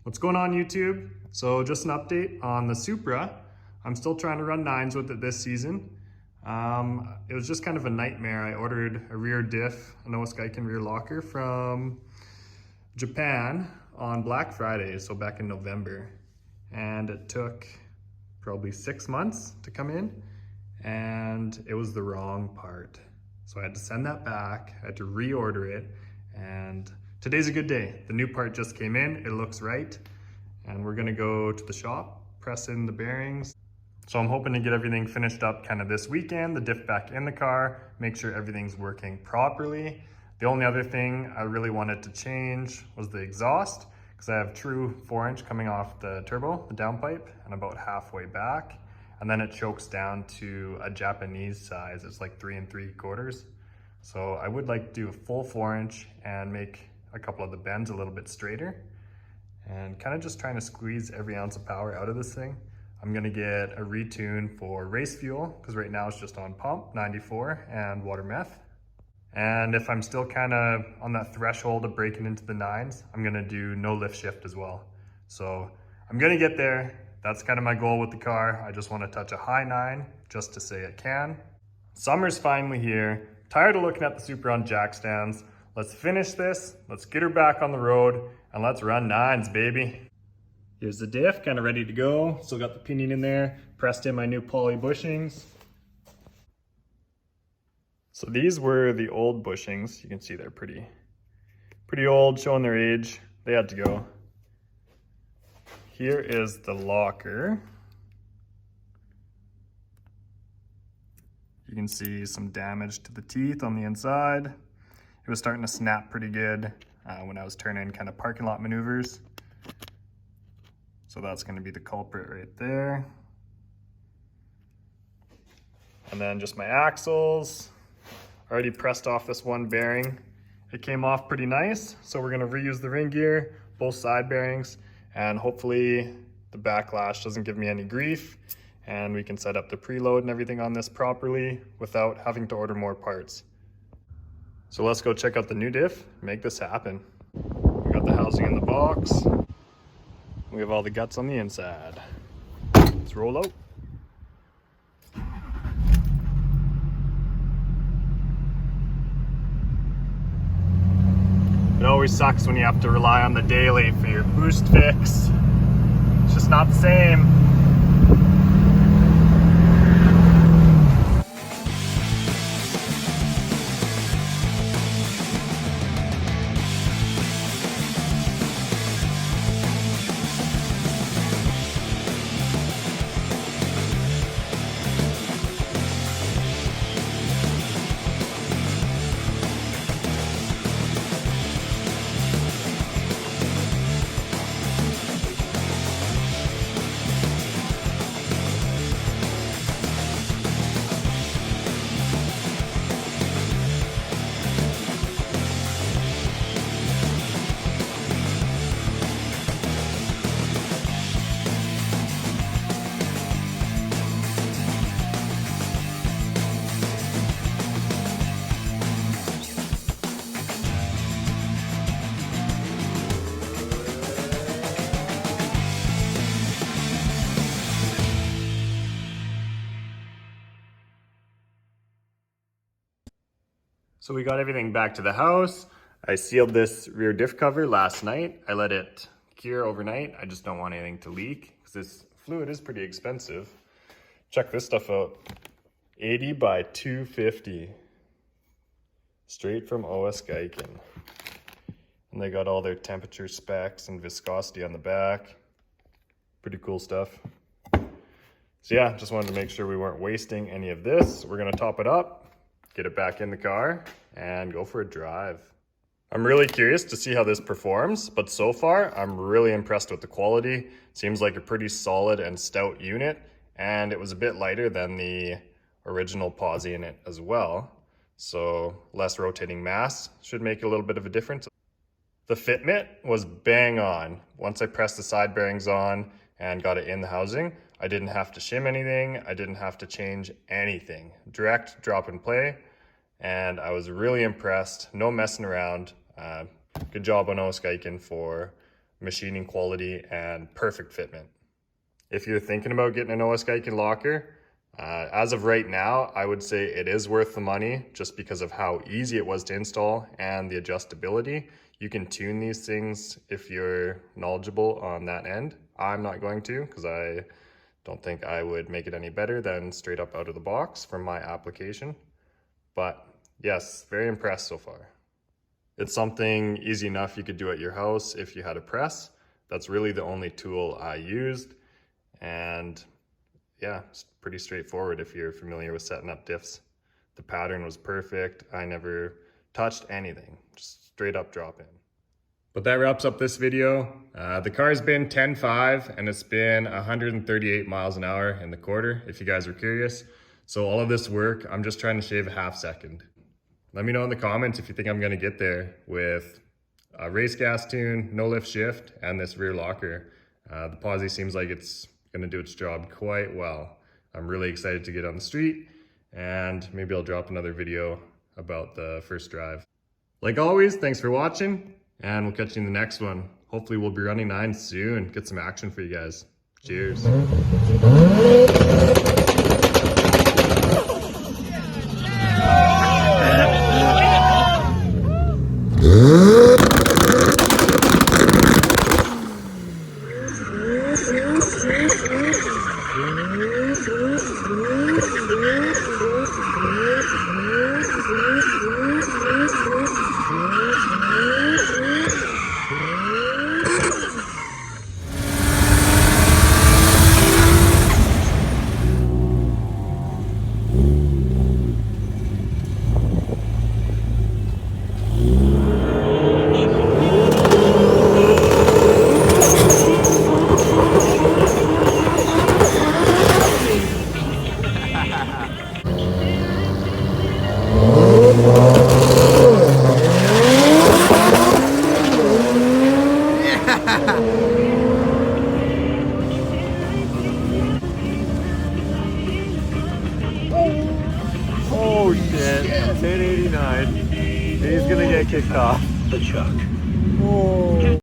What's going on, YouTube? So just an update on the Supra. I'm still trying to run 9s with it this season. It was just kind of a nightmare. I ordered a rear diff, a Giken rear locker from Japan on Black Friday, so back in November. And it took probably 6 months to come in, and it was the wrong part. So I had to send that back, I had to reorder it, and today's a good day. The new part just came in, it looks right, and we're gonna go to the shop, press in the bearings. So I'm hoping to get everything finished up kind of this weekend, the diff back in the car, make sure everything's working properly. The only other thing I really wanted to change was the exhaust, because I have true 4-inch coming off the turbo, the downpipe, and about halfway back. And then it chokes down to a Japanese size. It's like 3 3/4. So I would like to do a full 4-inch and make a couple of the bends a little bit straighter, and kind of just trying to squeeze every ounce of power out of this thing. I'm gonna get a retune for race fuel, because right now it's just on pump, 94, and water meth. And if I'm still kind of on that threshold of breaking into the 9s, I'm gonna do no lift shift as well. So I'm gonna get there. That's kind of my goal with the car. I just want to touch a high 9 just to say it can. Summer's finally here. Tired of looking at the Supra on jack stands. Let's finish this, let's get her back on the road, and let's run 9s, baby. Here's the diff, kind of ready to go. Still got the pinion in there, pressed in my new poly bushings. So these were the old bushings. You can see they're pretty old, showing their age. They had to go. Here is the locker. You can see some damage to the teeth on the inside. It was starting to snap pretty good when I was turning kind of parking lot maneuvers. So that's going to be the culprit right there. And then just my axles. Already pressed off this one bearing. It came off pretty nice, so we're going to reuse the ring gear, both side bearings, and hopefully the backlash doesn't give me any grief, and we can set up the preload and everything on this properly without having to order more parts. So let's go check out the new diff, make this happen. We got the housing in the box. We have all the guts on the inside. Let's roll out. It always sucks when you have to rely on the daily for your boost fix. It's just not the same. So we got everything back to the house. I sealed this rear diff cover last night. I let it cure overnight. I just don't want anything to leak because this fluid is pretty expensive. Check this stuff out. 80 by 250. Straight from Giken. And they got all their temperature specs and viscosity on the back. Pretty cool stuff. So yeah, just wanted to make sure we weren't wasting any of this. We're gonna top it up, get it back in the car, and go for a drive. I'm really curious to see how this performs, but so far I'm really impressed with the quality. Seems like a pretty solid and stout unit, and it was a bit lighter than the original posi in it as well. So less rotating mass should make a little bit of a difference. The fit mitt was bang on. Once I pressed the side bearings on and got it in the housing, I didn't have to shim anything. I didn't have to change anything. Direct drop and play. And I was really impressed. No messing around. Good job on Giken for machining quality, and perfect fitment. If you're thinking about getting an OS Giken locker, as of right now, I would say it is worth the money just because of how easy it was to install and the adjustability. You can tune these things if you're knowledgeable on that end. I'm not going to, because I don't think I would make it any better than straight up out of the box from my application. But yes, very impressed so far. It's something easy enough you could do at your house if you had a press. That's really the only tool I used. And yeah, it's pretty straightforward if you're familiar with setting up diffs. The pattern was perfect. I never touched anything, just straight up drop in. But that wraps up this video. The car's been 10.5 and it's been 138 miles an hour in the quarter, if you guys are curious. So all of this work, I'm just trying to shave a half second. Let me know in the comments if you think I'm gonna get there with a race gas tune, no lift shift, and this rear locker. The posi seems like it's gonna do its job quite well. I'm really excited to get on the street, and maybe I'll drop another video about the first drive. Like always, thanks for watching, and we'll catch you in the next one. Hopefully we'll be running 9 soon, get some action for you guys. Cheers. Oh shit, 1089. He's gonna get kicked off. The chuck. Oh.